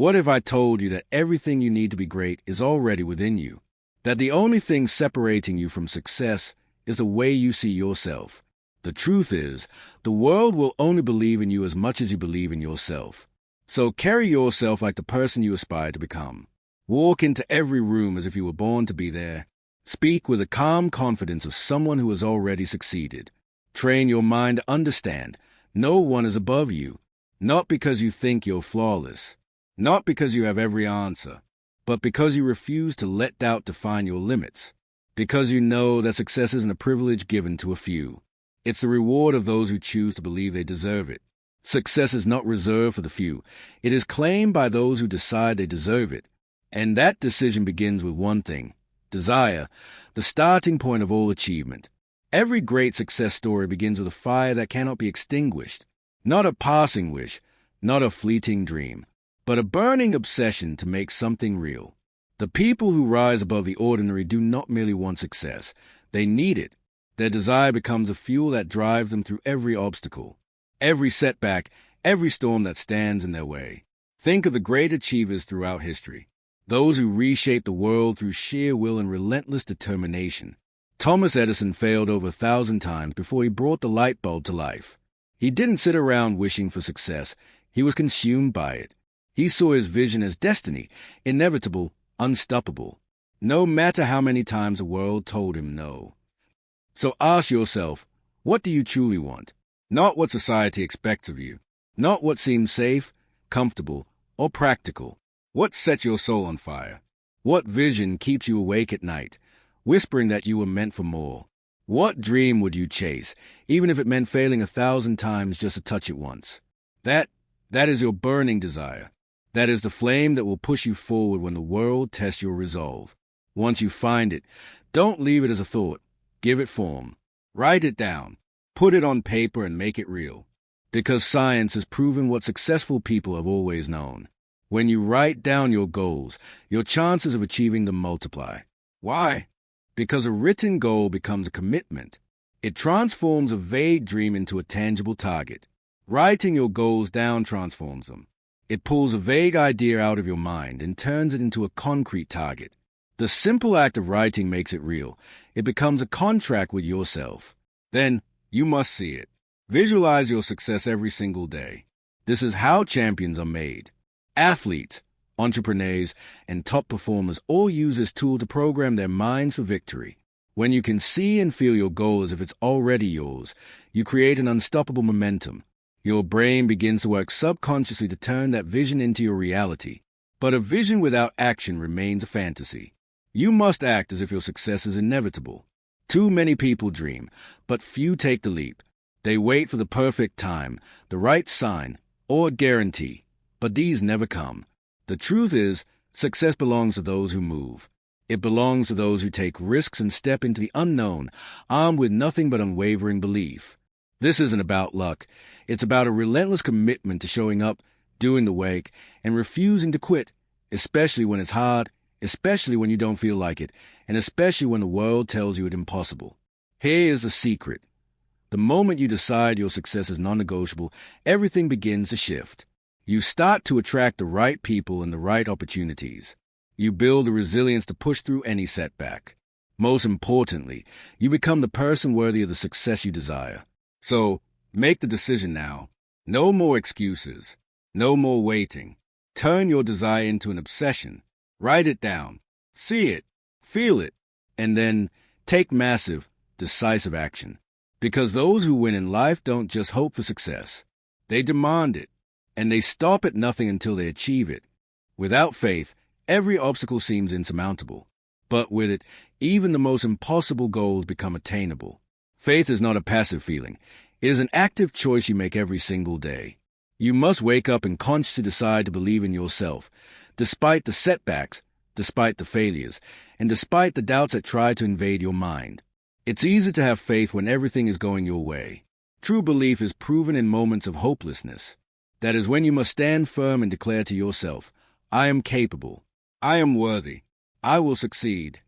What if I told you that everything you need to be great is already within you? That the only thing separating you from success is the way you see yourself? The truth is, the world will only believe in you as much as you believe in yourself. So carry yourself like the person you aspire to become. Walk into every room as if you were born to be there. Speak with the calm confidence of someone who has already succeeded. Train your mind to understand no one is above you, not because you think you're flawless, not because you have every answer, but because you refuse to let doubt define your limits, because you know that success isn't a privilege given to a few. It's the reward of those who choose to believe they deserve it. Success is not reserved for the few. It is claimed by those who decide they deserve it. And that decision begins with one thing: desire, the starting point of all achievement. Every great success story begins with a fire that cannot be extinguished. Not a passing wish, not a fleeting dream, but a burning obsession to make something real. The people who rise above the ordinary do not merely want success. They need it. Their desire becomes a fuel that drives them through every obstacle, every setback, every storm that stands in their way. Think of the great achievers throughout history, those who reshaped the world through sheer will and relentless determination. Thomas Edison failed over 1,000 times before he brought the light bulb to life. He didn't sit around wishing for success. He was consumed by it. He saw his vision as destiny, inevitable, unstoppable, no matter how many times the world told him no. So ask yourself, what do you truly want? Not what society expects of you, not what seems safe, comfortable, or practical. What sets your soul on fire? What vision keeps you awake at night, whispering that you were meant for more? What dream would you chase, even if it meant failing 1,000 times just to touch it once? That is your burning desire. That is the flame that will push you forward when the world tests your resolve. Once you find it, don't leave it as a thought. Give it form. Write it down. Put it on paper and make it real. Because science has proven what successful people have always known. When you write down your goals, your chances of achieving them multiply. Why? Because a written goal becomes a commitment. It transforms a vague dream into a tangible target. Writing your goals down transforms them. It pulls a vague idea out of your mind and turns it into a concrete target. The simple act of writing makes it real. It becomes a contract with yourself. Then you must see it. Visualize your success every single day. This is how champions are made. Athletes, entrepreneurs, and top performers all use this tool to program their minds for victory. When you can see and feel your goal as if it's already yours, you create an unstoppable momentum. Your brain begins to work subconsciously to turn that vision into your reality. But a vision without action remains a fantasy. You must act as if your success is inevitable. Too many people dream, but few take the leap. They wait for the perfect time, the right sign, or a guarantee. But these never come. The truth is, success belongs to those who move. It belongs to those who take risks and step into the unknown, armed with nothing but unwavering belief. This isn't about luck. It's about a relentless commitment to showing up, doing the work, and refusing to quit, especially when it's hard, especially when you don't feel like it, and especially when the world tells you it's impossible. Here is the secret. The moment you decide your success is non-negotiable, everything begins to shift. You start to attract the right people and the right opportunities. You build the resilience to push through any setback. Most importantly, you become the person worthy of the success you desire. So, make the decision now. No more excuses. No more waiting. Turn your desire into an obsession. Write it down. See it. Feel it. And then take massive, decisive action. Because those who win in life don't just hope for success. They demand it. And they stop at nothing until they achieve it. Without faith, every obstacle seems insurmountable. But with it, even the most impossible goals become attainable. Faith is not a passive feeling. It is an active choice you make every single day. You must wake up and consciously decide to believe in yourself, despite the setbacks, despite the failures, and despite the doubts that try to invade your mind. It's easy to have faith when everything is going your way. True belief is proven in moments of hopelessness. That is when you must stand firm and declare to yourself, I am capable. I am worthy. I will succeed.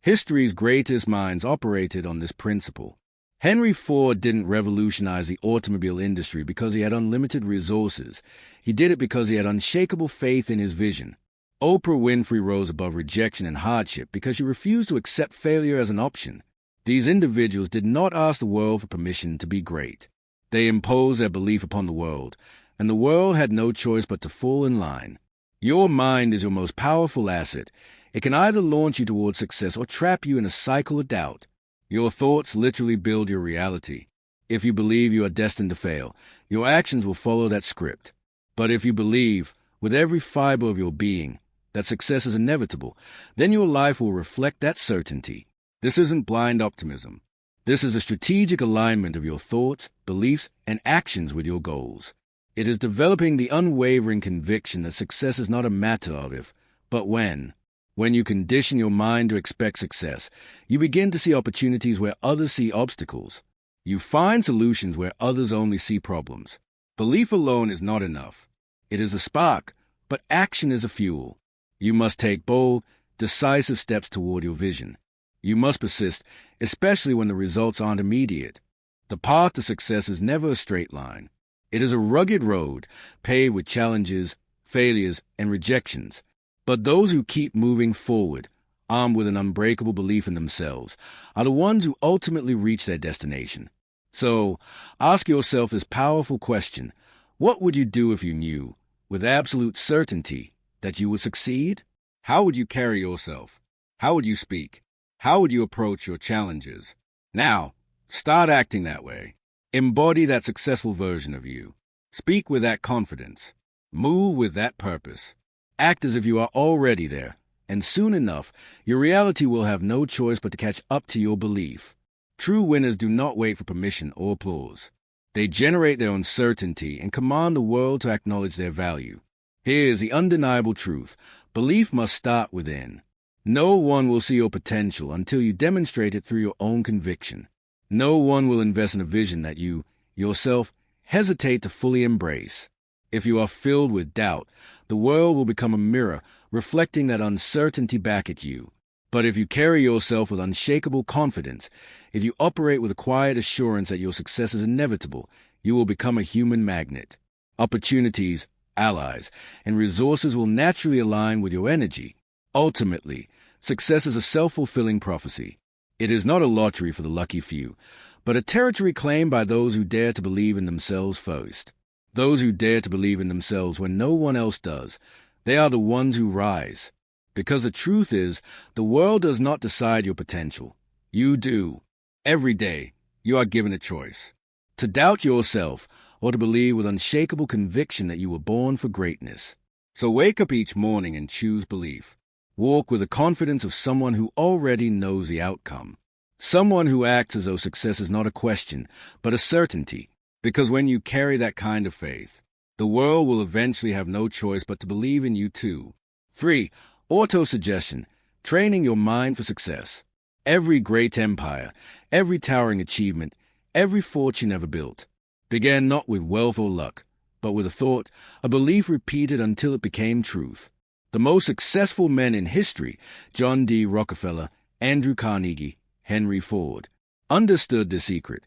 History's greatest minds operated on this principle. Henry Ford didn't revolutionize the automobile industry because he had unlimited resources. He did it because he had unshakable faith in his vision. Oprah Winfrey rose above rejection and hardship because she refused to accept failure as an option. These individuals did not ask the world for permission to be great. They imposed their belief upon the world, and the world had no choice but to fall in line. Your mind is your most powerful asset. It can either launch you towards success or trap you in a cycle of doubt. Your thoughts literally build your reality. If you believe you are destined to fail, your actions will follow that script. But if you believe, with every fiber of your being, that success is inevitable, then your life will reflect that certainty. This isn't blind optimism. This is a strategic alignment of your thoughts, beliefs, and actions with your goals. It is developing the unwavering conviction that success is not a matter of if, but when. When you condition your mind to expect success, you begin to see opportunities where others see obstacles. You find solutions where others only see problems. Belief alone is not enough. It is a spark, but action is a fuel. You must take bold, decisive steps toward your vision. You must persist, especially when the results aren't immediate. The path to success is never a straight line. It is a rugged road, paved with challenges, failures, and rejections. But those who keep moving forward, armed with an unbreakable belief in themselves, are the ones who ultimately reach their destination. So, ask yourself this powerful question: what would you do if you knew, with absolute certainty, that you would succeed? How would you carry yourself? How would you speak? How would you approach your challenges? Now, start acting that way. Embody that successful version of you. Speak with that confidence. Move with that purpose. Act as if you are already there, and soon enough, your reality will have no choice but to catch up to your belief. True winners do not wait for permission or applause. They generate their own certainty and command the world to acknowledge their value. Here is the undeniable truth: belief must start within. No one will see your potential until you demonstrate it through your own conviction. No one will invest in a vision that you, yourself, hesitate to fully embrace. If you are filled with doubt, the world will become a mirror, reflecting that uncertainty back at you. But if you carry yourself with unshakable confidence, if you operate with a quiet assurance that your success is inevitable, you will become a human magnet. Opportunities, allies, and resources will naturally align with your energy. Ultimately, success is a self-fulfilling prophecy. It is not a lottery for the lucky few, but a territory claimed by those who dare to believe in themselves first. Those who dare to believe in themselves when no one else does, they are the ones who rise. Because the truth is, the world does not decide your potential. You do. Every day, you are given a choice: to doubt yourself or to believe with unshakable conviction that you were born for greatness. So wake up each morning and choose belief. Walk with the confidence of someone who already knows the outcome. Someone who acts as though success is not a question, but a certainty. Because when you carry that kind of faith, the world will eventually have no choice but to believe in you too. 3. Autosuggestion, training your mind for success. Every great empire, every towering achievement, every fortune ever built, began not with wealth or luck, but with a thought, a belief repeated until it became truth. The most successful men in history, John D. Rockefeller, Andrew Carnegie, Henry Ford, understood the secret.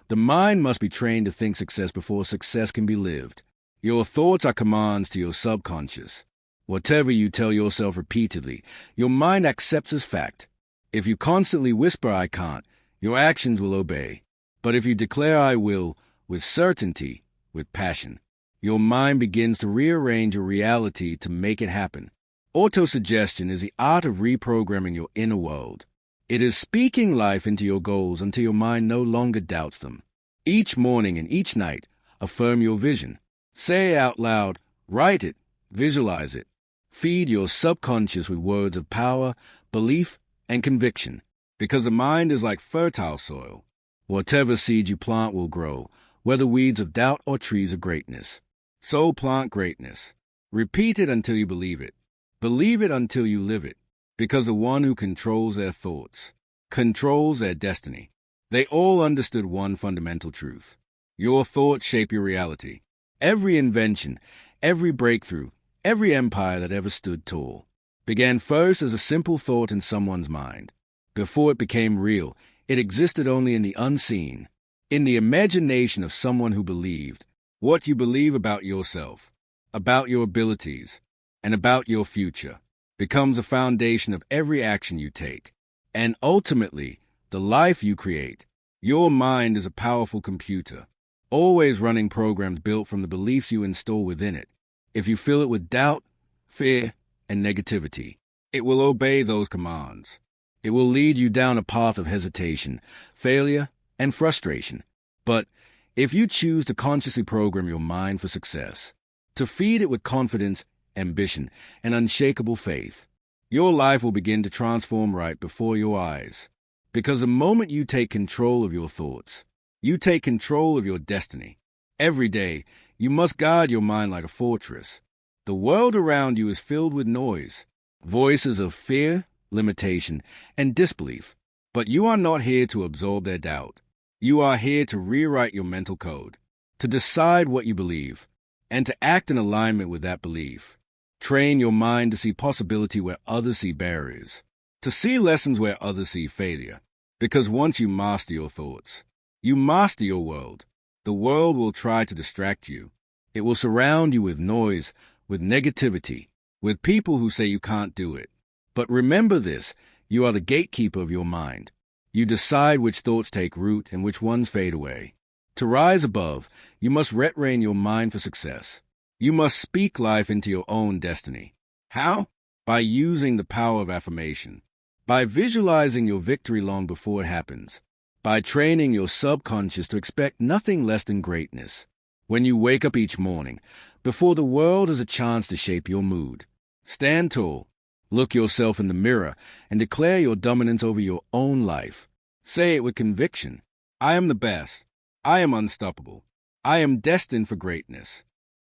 The mind must be trained to think success before success can be lived. Your thoughts are commands to your subconscious. Whatever you tell yourself repeatedly, your mind accepts as fact. If you constantly whisper, "I can't," your actions will obey. But if you declare, "I will," with certainty, with passion, your mind begins to rearrange your reality to make it happen. Autosuggestion is the art of reprogramming your inner world. It is speaking life into your goals until your mind no longer doubts them. Each morning and each night, affirm your vision. Say it out loud, write it, visualize it. Feed your subconscious with words of power, belief, and conviction, because the mind is like fertile soil. Whatever seed you plant will grow, whether weeds of doubt or trees of greatness. So plant greatness. Repeat it until you believe it. Believe it until you live it, because the one who controls their thoughts controls their destiny. They all understood one fundamental truth: your thoughts shape your reality. Every invention, every breakthrough, every empire that ever stood tall began first as a simple thought in someone's mind. Before it became real, It existed only in the unseen, in the imagination of someone who believed. What you believe about yourself, about your abilities, and about your future becomes a foundation of every action you take, and ultimately, the life you create. Your mind is a powerful computer, always running programs built from the beliefs you install within it. If you fill it with doubt, fear, and negativity, it will obey those commands. It will lead you down a path of hesitation, failure, and frustration. But if you choose to consciously program your mind for success, to feed it with confidence, ambition, and unshakable faith, your life will begin to transform right before your eyes. Because the moment you take control of your thoughts, you take control of your destiny. Every day, you must guard your mind like a fortress. The world around you is filled with noise, voices of fear, limitation, and disbelief. But you are not here to absorb their doubt. You are here to rewrite your mental code, to decide what you believe, and to act in alignment with that belief. Train your mind to see possibility where others see barriers, to see lessons where others see failure. Because once you master your thoughts, you master your world. The world will try to distract you. It will surround you with noise, with negativity, with people who say you can't do it. But remember this, you are the gatekeeper of your mind. You decide which thoughts take root and which ones fade away. To rise above, you must retrain your mind for success. You must speak life into your own destiny. How? By using the power of affirmation. By visualizing your victory long before it happens. By training your subconscious to expect nothing less than greatness. When you wake up each morning, before the world has a chance to shape your mood, stand tall, look yourself in the mirror, and declare your dominance over your own life. Say it with conviction. I am the best. I am unstoppable. I am destined for greatness.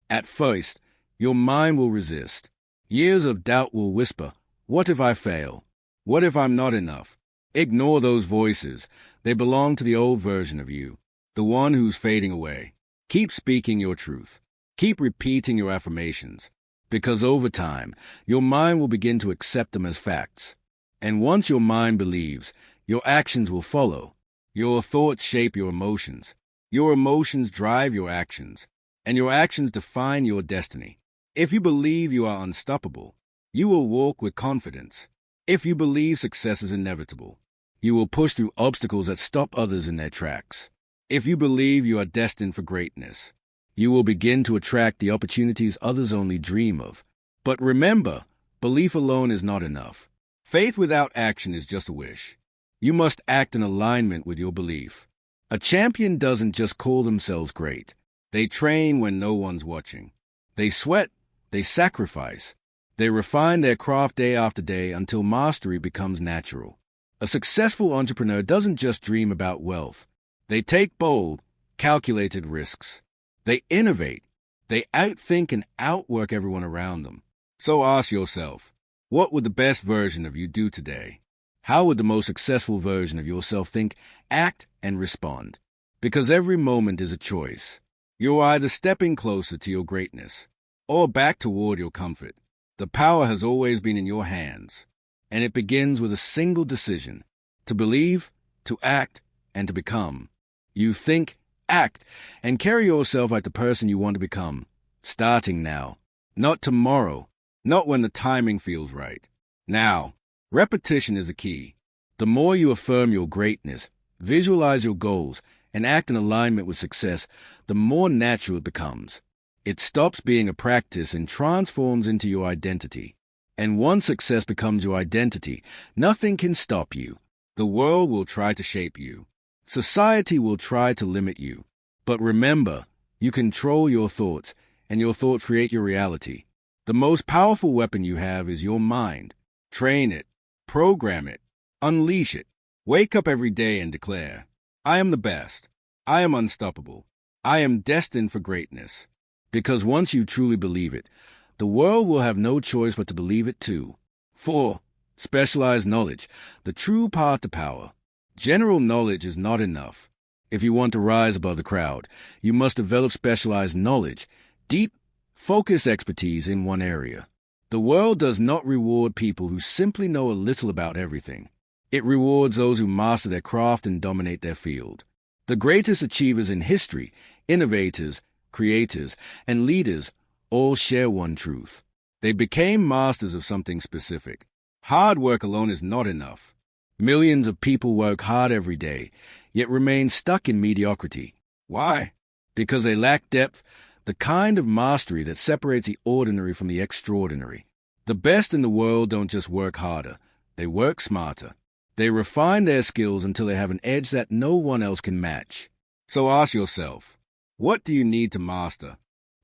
At first, your mind will resist. Years of doubt will whisper, what if I fail? What if I'm not enough? Ignore those voices. They belong to the old version of you, the one who's fading away. Keep speaking your truth. Keep repeating your affirmations, because over time, your mind will begin to accept them as facts. And once your mind believes, your actions will follow. Your thoughts shape your emotions. Your emotions drive your actions, and your actions define your destiny. If you believe you are unstoppable, you will walk with confidence. If you believe success is inevitable, you will push through obstacles that stop others in their tracks. If you believe you are destined for greatness, you will begin to attract the opportunities others only dream of. But remember, belief alone is not enough. Faith without action is just a wish. You must act in alignment with your belief. A champion doesn't just call themselves great. They train when no one's watching. They sweat, they sacrifice. They refine their craft day after day until mastery becomes natural. A successful entrepreneur doesn't just dream about wealth. They take bold, calculated risks. They innovate. They outthink and outwork everyone around them. So ask yourself, what would the best version of you do today? How would the most successful version of yourself think, act, and respond? Because every moment is a choice. You're either stepping closer to your greatness or back toward your comfort. The power has always been in your hands, and it begins with a single decision: to believe, to act, and to become. You think, act, and carry yourself like the person you want to become, starting now, not tomorrow, not when the timing feels right. Now, repetition is the key. The more you affirm your greatness, visualize your goals, and act in alignment with success, the more natural it becomes. It stops being a practice and transforms into your identity. And once success becomes your identity, nothing can stop you. The world will try to shape you. Society will try to limit you. But remember, you control your thoughts, and your thoughts create your reality. The most powerful weapon you have is your mind. Train it, program it, unleash it. Wake up every day and declare, I am the best. I am unstoppable. I am destined for greatness. Because once you truly believe it, the world will have no choice but to believe it too. 4. Specialized knowledge, the true path to power. General knowledge is not enough. If you want to rise above the crowd, you must develop specialized knowledge, deep, focused expertise in one area. The world does not reward people who simply know a little about everything. It rewards those who master their craft and dominate their field. The greatest achievers in history, innovators, creators, and leaders all share one truth. They became masters of something specific. Hard work alone is not enough. Millions of people work hard every day, yet remain stuck in mediocrity. Why? Because they lack depth, the kind of mastery that separates the ordinary from the extraordinary. The best in the world don't just work harder, they work smarter. They refine their skills until they have an edge that no one else can match. So ask yourself, what do you need to master?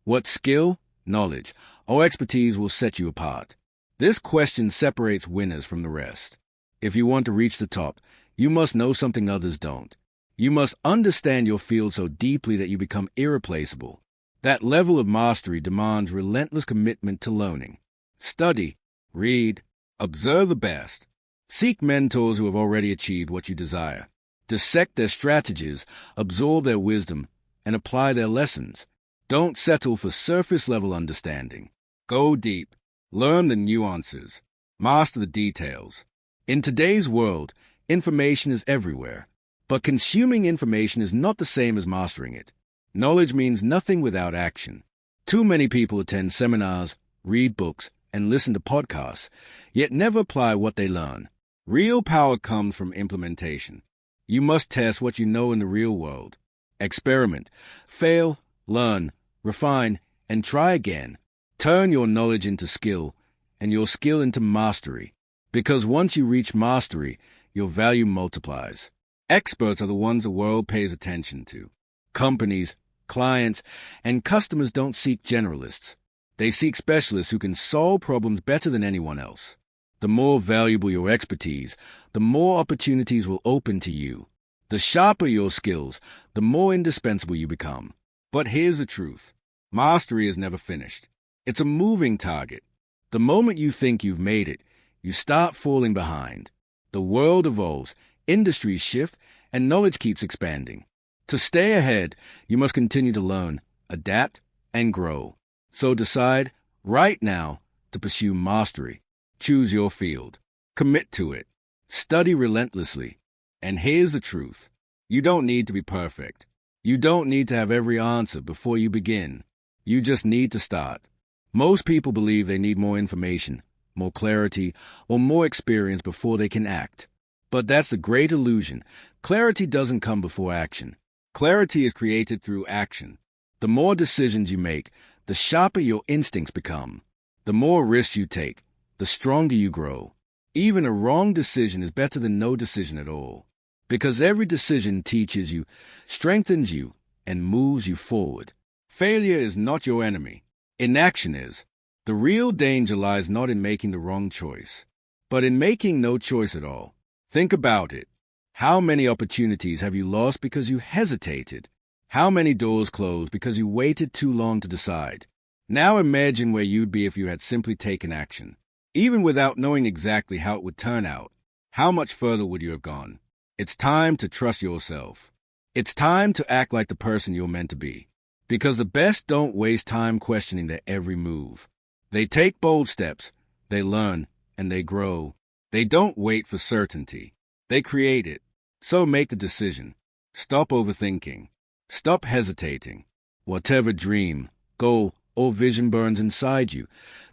What skill, knowledge, or expertise will set you apart? This question separates winners from the rest. If you want to reach the top, you must know something others don't. You must understand your field so deeply that you become irreplaceable. That level of mastery demands relentless commitment to learning. Study, read, observe the best. Seek mentors who have already achieved what you desire. Dissect their strategies, absorb their wisdom, and apply their lessons. Don't settle for surface-level understanding. Go deep. Learn the nuances. Master the details. In today's world, information is everywhere. But consuming information is not the same as mastering it. Knowledge means nothing without action. Too many people attend seminars, read books, and listen to podcasts, yet never apply what they learn. Real power comes from implementation. You must test what you know in the real world. Experiment, fail, learn, refine, and try again. Turn your knowledge into skill, and your skill into mastery. Because once you reach mastery, your value multiplies. Experts are the ones the world pays attention to. Companies, clients, and customers don't seek generalists. They seek specialists who can solve problems better than anyone else. The more valuable your expertise, the more opportunities will open to you. The sharper your skills, the more indispensable you become. But here's the truth. Mastery is never finished. It's a moving target. The moment you think you've made it, you start falling behind. The world evolves, industries shift, and knowledge keeps expanding. To stay ahead, you must continue to learn, adapt, and grow. So decide, right now, to pursue mastery. Choose your field. Commit to it. Study relentlessly. And here's the truth. You don't need to be perfect. You don't need to have every answer before you begin. You just need to start. Most people believe they need more information, more clarity, or more experience before they can act. But that's a great illusion. Clarity doesn't come before action. Clarity is created through action. The more decisions you make, the sharper your instincts become. The more risks you take, the stronger you grow. Even a wrong decision is better than no decision at all. Because every decision teaches you, strengthens you, and moves you forward. Failure is not your enemy. Inaction is. The real danger lies not in making the wrong choice, but in making no choice at all. Think about it. How many opportunities have you lost because you hesitated? How many doors closed because you waited too long to decide? Now imagine where you'd be if you had simply taken action. Even without knowing exactly how it would turn out, how much further would you have gone? It's time to trust yourself. It's time to act like the person you're meant to be. Because the best don't waste time questioning their every move. They take bold steps, they learn, and they grow. They don't wait for certainty. They create it. So make the decision. Stop overthinking. Stop hesitating. Whatever dream, goal, or vision burns inside you,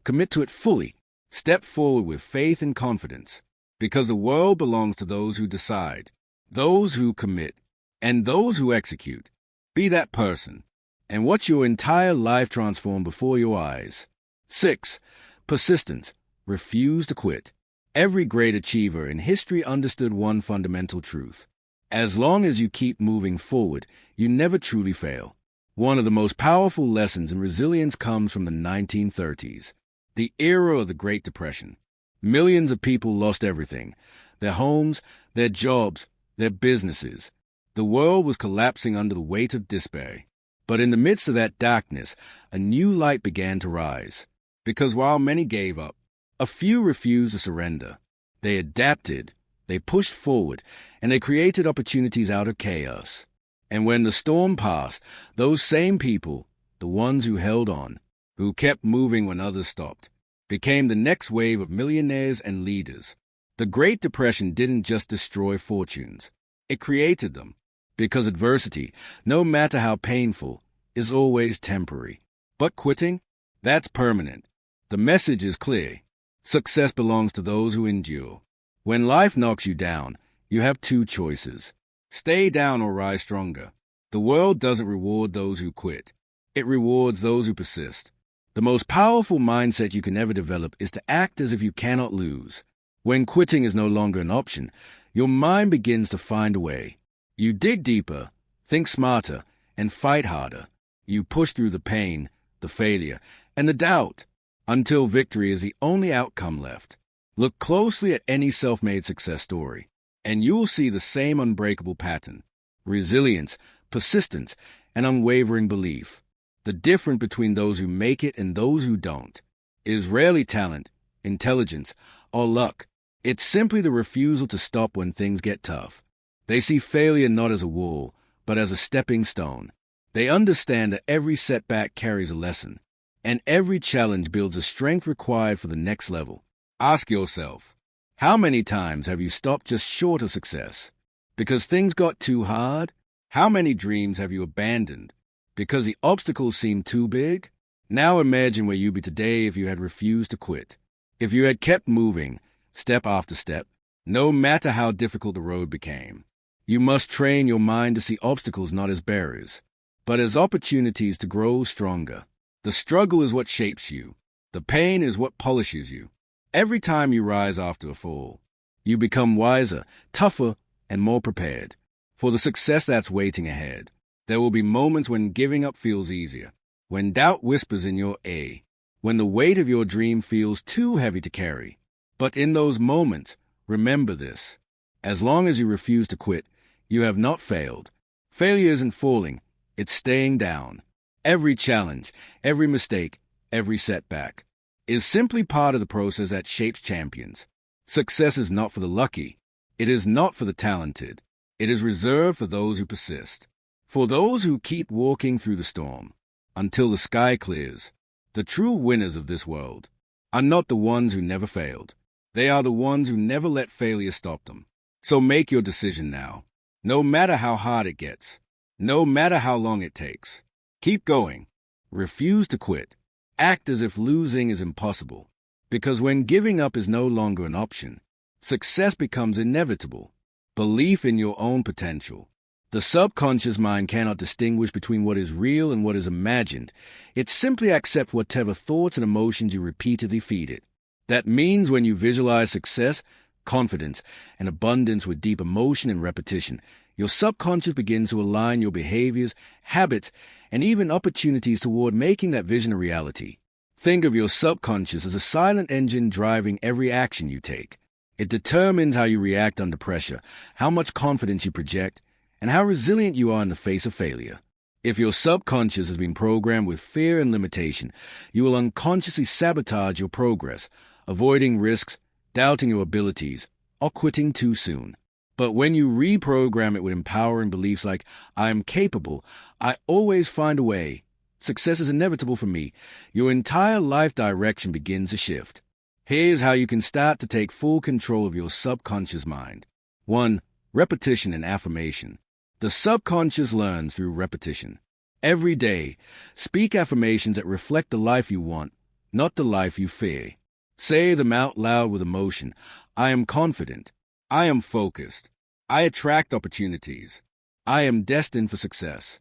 commit to it fully. Step forward with faith and confidence. Because the world belongs to those who decide, those who commit, and those who execute. Be that person, and watch your entire life transform before your eyes. 6. Persistence. Refuse to quit. Every great achiever in history understood one fundamental truth. As long as you keep moving forward, you never truly fail. One of the most powerful lessons in resilience comes from the 1930s, the era of the Great Depression. Millions of people lost everything, their homes, their jobs, their businesses. The world was collapsing under the weight of despair. But in the midst of that darkness, a new light began to rise. Because while many gave up, a few refused to surrender. They adapted, they pushed forward, and they created opportunities out of chaos. And when the storm passed, those same people, the ones who held on, who kept moving when others stopped, became the next wave of millionaires and leaders. The Great Depression didn't just destroy fortunes. It created them. Because adversity, no matter how painful, is always temporary. But quitting? That's permanent. The message is clear. Success belongs to those who endure. When life knocks you down, you have two choices. Stay down or rise stronger. The world doesn't reward those who quit. It rewards those who persist. The most powerful mindset you can ever develop is to act as if you cannot lose. When quitting is no longer an option, your mind begins to find a way. You dig deeper, think smarter, and fight harder. You push through the pain, the failure, and the doubt, until victory is the only outcome left. Look closely at any self-made success story, and you'll see the same unbreakable pattern: resilience, persistence, and unwavering belief. The difference between those who make it and those who don't is rarely talent, intelligence, or luck. It's simply the refusal to stop when things get tough. They see failure not as a wall, but as a stepping stone. They understand that every setback carries a lesson, and every challenge builds the strength required for the next level. Ask yourself, how many times have you stopped just short of success because things got too hard? How many dreams have you abandoned because the obstacles seemed too big? Now imagine where you'd be today if you had refused to quit. If you had kept moving, step after step, no matter how difficult the road became. You must train your mind to see obstacles not as barriers, but as opportunities to grow stronger. The struggle is what shapes you. The pain is what polishes you. Every time you rise after a fall, you become wiser, tougher, and more prepared for the success that's waiting ahead. There will be moments when giving up feels easier, when doubt whispers in your ear, when the weight of your dream feels too heavy to carry. But in those moments, remember this: as long as you refuse to quit, you have not failed. Failure isn't falling, it's staying down. Every challenge, every mistake, every setback is simply part of the process that shapes champions. Success is not for the lucky. It is not for the talented. It is reserved for those who persist, for those who keep walking through the storm until the sky clears. The true winners of this world are not the ones who never failed. They are the ones who never let failure stop them. So make your decision now. No matter how hard it gets, no matter how long it takes, keep going. Refuse to quit. Act as if losing is impossible, because when giving up is no longer an option, success becomes inevitable. Belief in your own potential. The subconscious mind cannot distinguish between what is real and what is imagined. It simply accepts whatever thoughts and emotions you repeatedly feed it. That means when you visualize success, confidence, and abundance with deep emotion and repetition, your subconscious begins to align your behaviors, habits, and even opportunities toward making that vision a reality. Think of your subconscious as a silent engine driving every action you take. It determines how you react under pressure, how much confidence you project, and how resilient you are in the face of failure. If your subconscious has been programmed with fear and limitation, you will unconsciously sabotage your progress, avoiding risks, doubting your abilities, or quitting too soon. But when you reprogram it with empowering beliefs like, I am capable, I always find a way, success is inevitable for me, your entire life direction begins to shift. Here's how you can start to take full control of your subconscious mind. 1. Repetition and affirmation. The subconscious learns through repetition. Every day, speak affirmations that reflect the life you want, not the life you fear. Say them out loud with emotion. I am confident. I am focused. I attract opportunities. I am destined for success.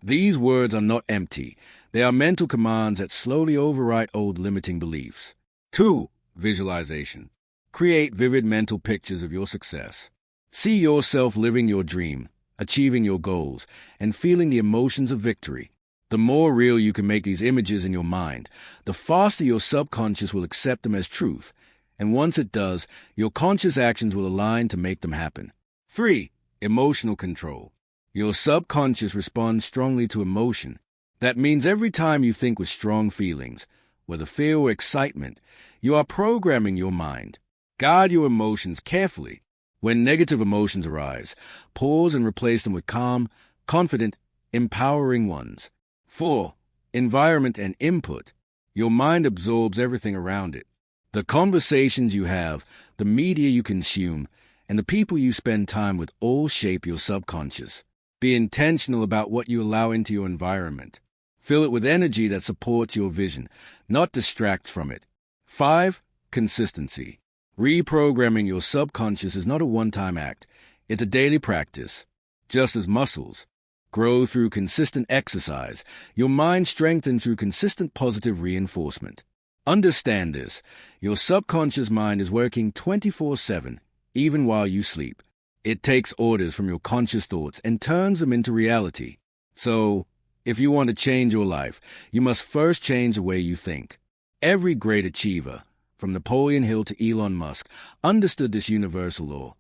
These words are not empty. They are mental commands that slowly overwrite old limiting beliefs. 2. Visualization. Create vivid mental pictures of your success. See yourself living your dream, achieving your goals, and feeling the emotions of victory. The more real you can make these images in your mind, the faster your subconscious will accept them as truth. And once it does, your conscious actions will align to make them happen. 3. Emotional control. Your subconscious responds strongly to emotion. That means every time you think with strong feelings, whether fear or excitement, you are programming your mind. Guard your emotions carefully. When negative emotions arise, pause and replace them with calm, confident, empowering ones. 4. Environment and input. Your mind absorbs everything around it. The conversations you have, the media you consume, and the people you spend time with all shape your subconscious. Be intentional about what you allow into your environment. Fill it with energy that supports your vision, not distracts from it. 5. Consistency. Reprogramming your subconscious is not a one-time act. It's a daily practice. Just as muscles grow through consistent exercise, your mind strengthens through consistent positive reinforcement. Understand this. Your subconscious mind is working 24/7, even while you sleep. It takes orders from your conscious thoughts and turns them into reality. So, if you want to change your life, you must first change the way you think. Every great achiever, from Napoleon Hill to Elon Musk, understood this universal law.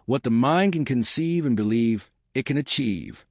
What the mind can conceive and believe, it can achieve.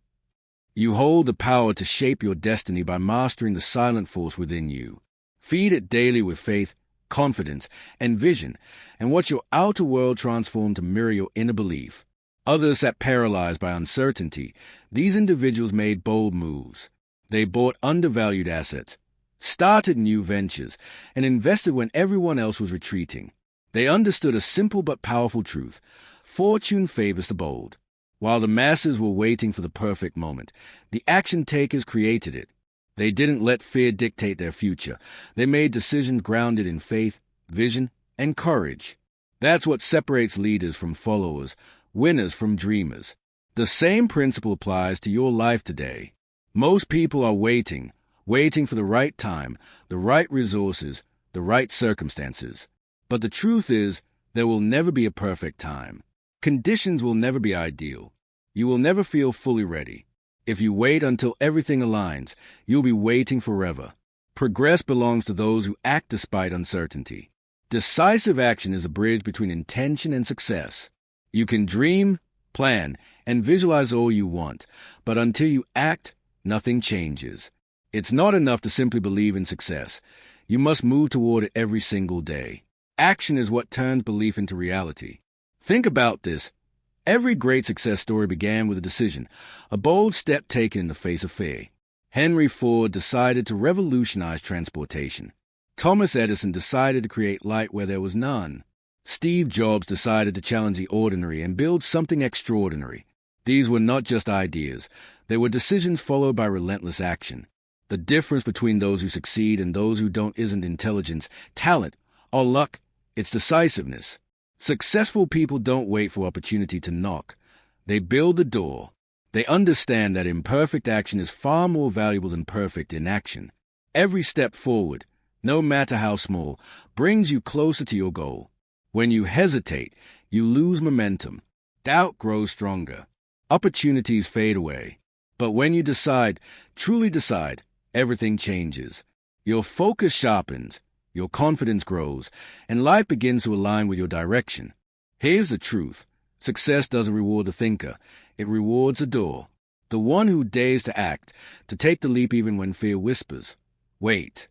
You hold the power to shape your destiny by mastering the silent force within you. Feed it daily with faith, confidence, and vision, and watch your outer world transform to mirror your inner belief. Others sat paralyzed by uncertainty. These individuals made bold moves. They bought undervalued assets, started new ventures, and invested when everyone else was retreating. They understood a simple but powerful truth. Fortune favors the bold. While the masses were waiting for the perfect moment, the action takers created it. They didn't let fear dictate their future. They made decisions grounded in faith, vision, and courage. That's what separates leaders from followers, winners from dreamers. The same principle applies to your life today. Most people are waiting for the right time, the right resources, the right circumstances. But the truth is, there will never be a perfect time. Conditions will never be ideal. You will never feel fully ready. If you wait until everything aligns, you'll be waiting forever. Progress belongs to those who act despite uncertainty. Decisive action is a bridge between intention and success. You can dream, plan, and visualize all you want, but until you act, nothing changes. It's not enough to simply believe in success. You must move toward it every single day. Action is what turns belief into reality. Think about this. Every great success story began with a decision, a bold step taken in the face of fear. Henry Ford decided to revolutionize transportation. Thomas Edison decided to create light where there was none. Steve Jobs decided to challenge the ordinary and build something extraordinary. These were not just ideas. They were decisions followed by relentless action. The difference between those who succeed and those who don't isn't intelligence, talent, or luck. It's decisiveness. Successful people don't wait for opportunity to knock. They build the door. They understand that imperfect action is far more valuable than perfect inaction. Every step forward, no matter how small, brings you closer to your goal. When you hesitate, you lose momentum. Doubt grows stronger. Opportunities fade away. But when you decide, truly decide, everything changes. Your focus sharpens. Your confidence grows, and life begins to align with your direction. Here's the truth. Success doesn't reward the thinker. It rewards the door. The one who dares to act, to take the leap even when fear whispers. Wait.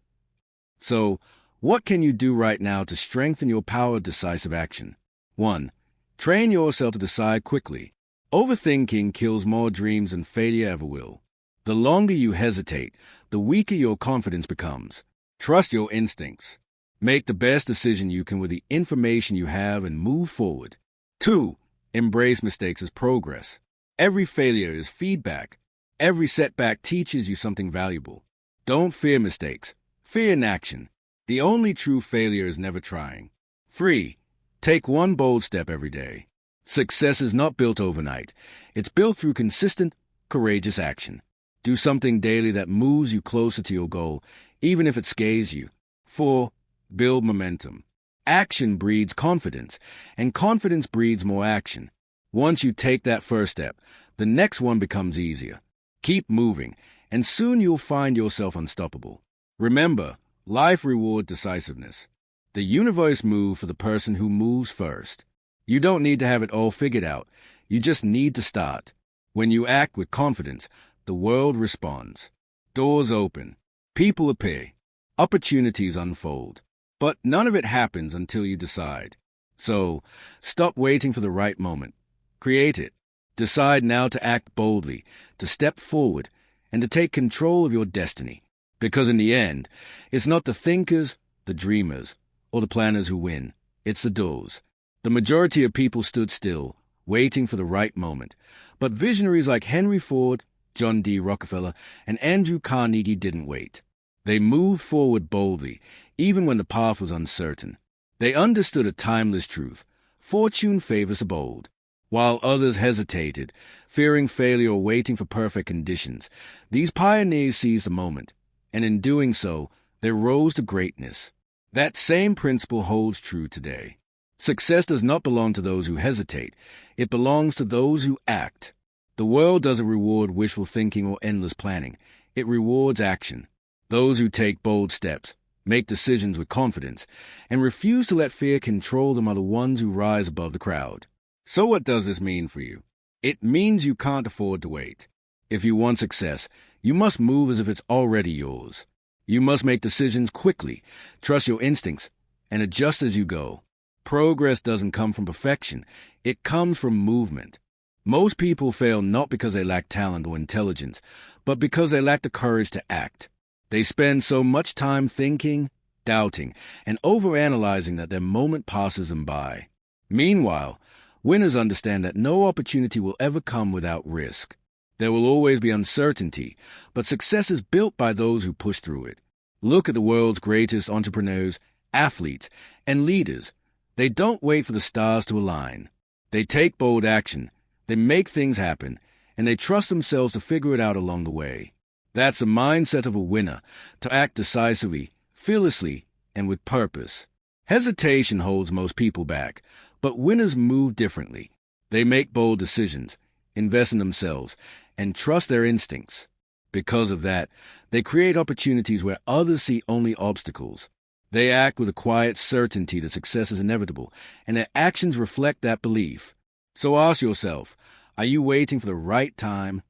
So, what can you do right now to strengthen your power of decisive action? 1. Train yourself to decide quickly. Overthinking kills more dreams than failure ever will. The longer you hesitate, the weaker your confidence becomes. Trust your instincts. Make the best decision you can with the information you have and move forward. 2. Embrace mistakes as progress. Every failure is feedback. Every setback teaches you something valuable. Don't fear mistakes. Fear inaction. The only true failure is never trying. 3. Take one bold step every day. Success is not built overnight. It's built through consistent, courageous action. Do something daily that moves you closer to your goal, even if it scares you. 4. Build momentum. Action breeds confidence, and confidence breeds more action. Once you take that first step, the next one becomes easier. Keep moving, and soon you'll find yourself unstoppable. Remember, life rewards decisiveness. The universe moves for the person who moves first. You don't need to have it all figured out. You just need to start. When you act with confidence, the world responds. Doors open. People appear. Opportunities unfold. But none of it happens until you decide. So, stop waiting for the right moment. Create it. Decide now to act boldly, to step forward, and to take control of your destiny. Because in the end, it's not the thinkers, the dreamers, or the planners who win. It's the doers. The majority of people stood still, waiting for the right moment. But visionaries like Henry Ford, John D. Rockefeller, and Andrew Carnegie didn't wait. They moved forward boldly, even when the path was uncertain. They understood a timeless truth: fortune favors the bold. While others hesitated, fearing failure or waiting for perfect conditions, these pioneers seized the moment, and in doing so, they rose to greatness. That same principle holds true today. Success does not belong to those who hesitate. It belongs to those who act. The world doesn't reward wishful thinking or endless planning. It rewards action. Those who take bold steps, make decisions with confidence, and refuse to let fear control them are the ones who rise above the crowd. So what does this mean for you? It means you can't afford to wait. If you want success, you must move as if it's already yours. You must make decisions quickly, trust your instincts, and adjust as you go. Progress doesn't come from perfection. It comes from movement. Most people fail not because they lack talent or intelligence, but because they lack the courage to act. They spend so much time thinking, doubting, and overanalyzing that their moment passes them by. Meanwhile, winners understand that no opportunity will ever come without risk. There will always be uncertainty, but success is built by those who push through it. Look at the world's greatest entrepreneurs, athletes, and leaders. They don't wait for the stars to align. They take bold action, they make things happen, and they trust themselves to figure it out along the way. That's the mindset of a winner, to act decisively, fearlessly, and with purpose. Hesitation holds most people back, but winners move differently. They make bold decisions, invest in themselves, and trust their instincts. Because of that, they create opportunities where others see only obstacles. They act with a quiet certainty that success is inevitable, and their actions reflect that belief. So ask yourself, are you waiting for the right time?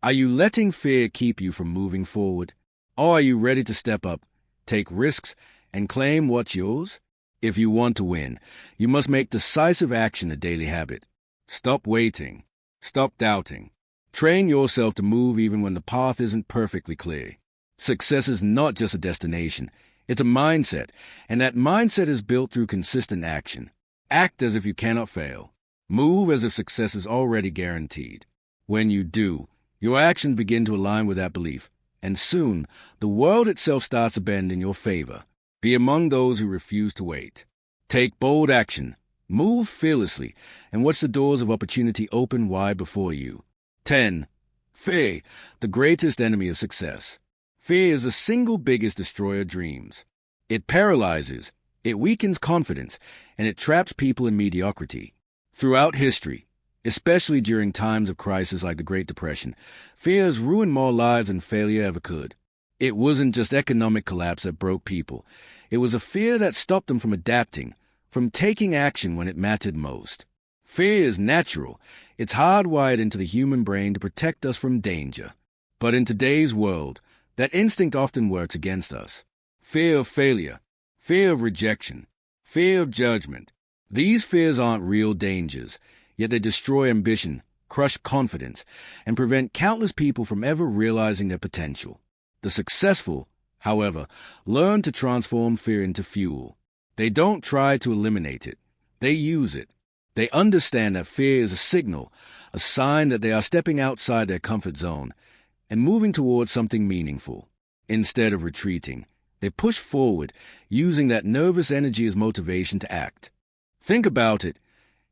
Are you letting fear keep you from moving forward? Or are you ready to step up, take risks, and claim what's yours? If you want to win, you must make decisive action a daily habit. Stop waiting. Stop doubting. Train yourself to move even when the path isn't perfectly clear. Success is not just a destination. It's a mindset, and that mindset is built through consistent action. Act as if you cannot fail. Move as if success is already guaranteed. When you do, your actions begin to align with that belief, and soon the world itself starts to bend in your favor. Be among those who refuse to wait. Take bold action. Move fearlessly, and watch the doors of opportunity open wide before you. 10. Fear, the greatest enemy of success. Fear is the single biggest destroyer of dreams. It paralyzes, it weakens confidence, and it traps people in mediocrity. Throughout history, especially during times of crisis like the Great Depression, fear has ruined more lives than failure ever could. It wasn't just economic collapse that broke people. It was a fear that stopped them from adapting, from taking action when it mattered most. Fear is natural. It's hardwired into the human brain to protect us from danger. But in today's world, that instinct often works against us. Fear of failure, fear of rejection, fear of judgment. These fears aren't real dangers, yet they destroy ambition, crush confidence, and prevent countless people from ever realizing their potential. The successful, however, learn to transform fear into fuel. They don't try to eliminate it. They use it. They understand that fear is a signal, a sign that they are stepping outside their comfort zone and moving towards something meaningful. Instead of retreating, they push forward, using that nervous energy as motivation to act. Think about it.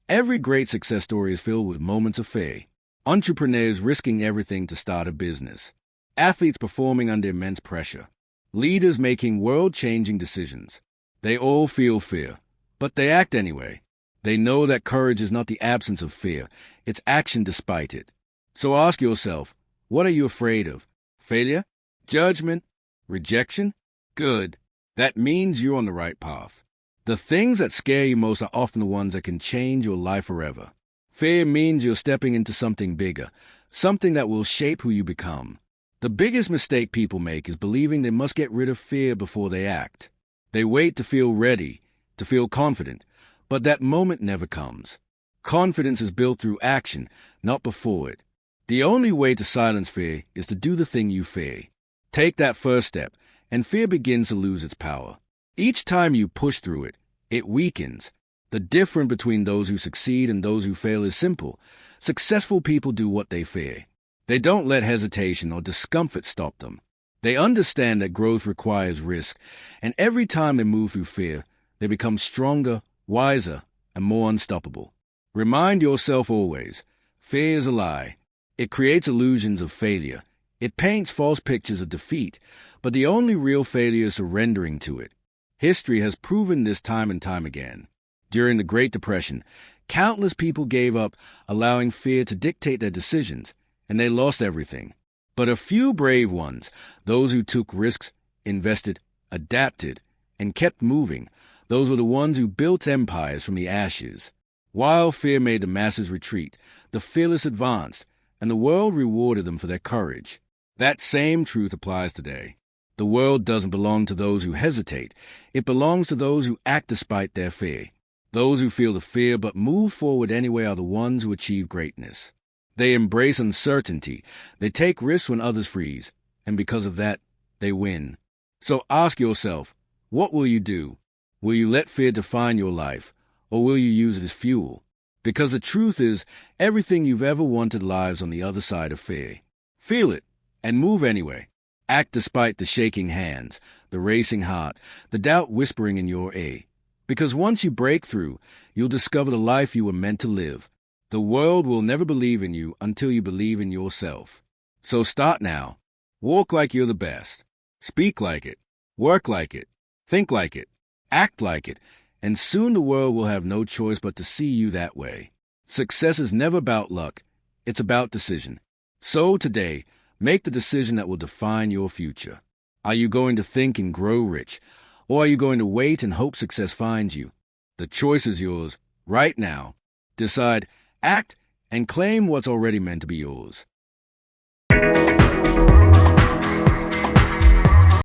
Every great success story is filled with moments of fear. Entrepreneurs risking everything to start a business. Athletes performing under immense pressure. Leaders making world-changing decisions. They all feel fear, but they act anyway. They know that courage is not the absence of fear, it's action despite it. So ask yourself, what are you afraid of? Failure? Judgment? Rejection? Good. That means you're on the right path. The things that scare you most are often the ones that can change your life forever. Fear means you're stepping into something bigger, something that will shape who you become. The biggest mistake people make is believing they must get rid of fear before they act. They wait to feel ready, to feel confident, but that moment never comes. Confidence is built through action, not before it. The only way to silence fear is to do the thing you fear. Take that first step, and fear begins to lose its power. Each time you push through it, it weakens. The difference between those who succeed and those who fail is simple. Successful people do what they fear. They don't let hesitation or discomfort stop them. They understand that growth requires risk, and every time they move through fear, they become stronger, wiser, and more unstoppable. Remind yourself always, fear is a lie. It creates illusions of failure. It paints false pictures of defeat, but the only real failure is surrendering to it. History has proven this time and time again. During the Great Depression, countless people gave up, allowing fear to dictate their decisions, and they lost everything. But a few brave ones, those who took risks, invested, adapted, and kept moving, those were the ones who built empires from the ashes. While fear made the masses retreat, the fearless advanced, and the world rewarded them for their courage. That same truth applies today. The world doesn't belong to those who hesitate. It belongs to those who act despite their fear. Those who feel the fear but move forward anyway are the ones who achieve greatness. They embrace uncertainty. They take risks when others freeze. And because of that, they win. So ask yourself, what will you do? Will you let fear define your life, or will you use it as fuel? Because the truth is, everything you've ever wanted lies on the other side of fear. Feel it, and move anyway. Act despite the shaking hands, the racing heart, the doubt whispering in your ear. Because once you break through, you'll discover the life you were meant to live. The world will never believe in you until you believe in yourself. So start now. Walk like you're the best. Speak like it. Work like it. Think like it. Act like it. And soon the world will have no choice but to see you that way. Success is never about luck. It's about decision. So today, make the decision that will define your future. Are you going to think and grow rich? Or are you going to wait and hope success finds you? The choice is yours, right now. Decide, act, and claim what's already meant to be yours.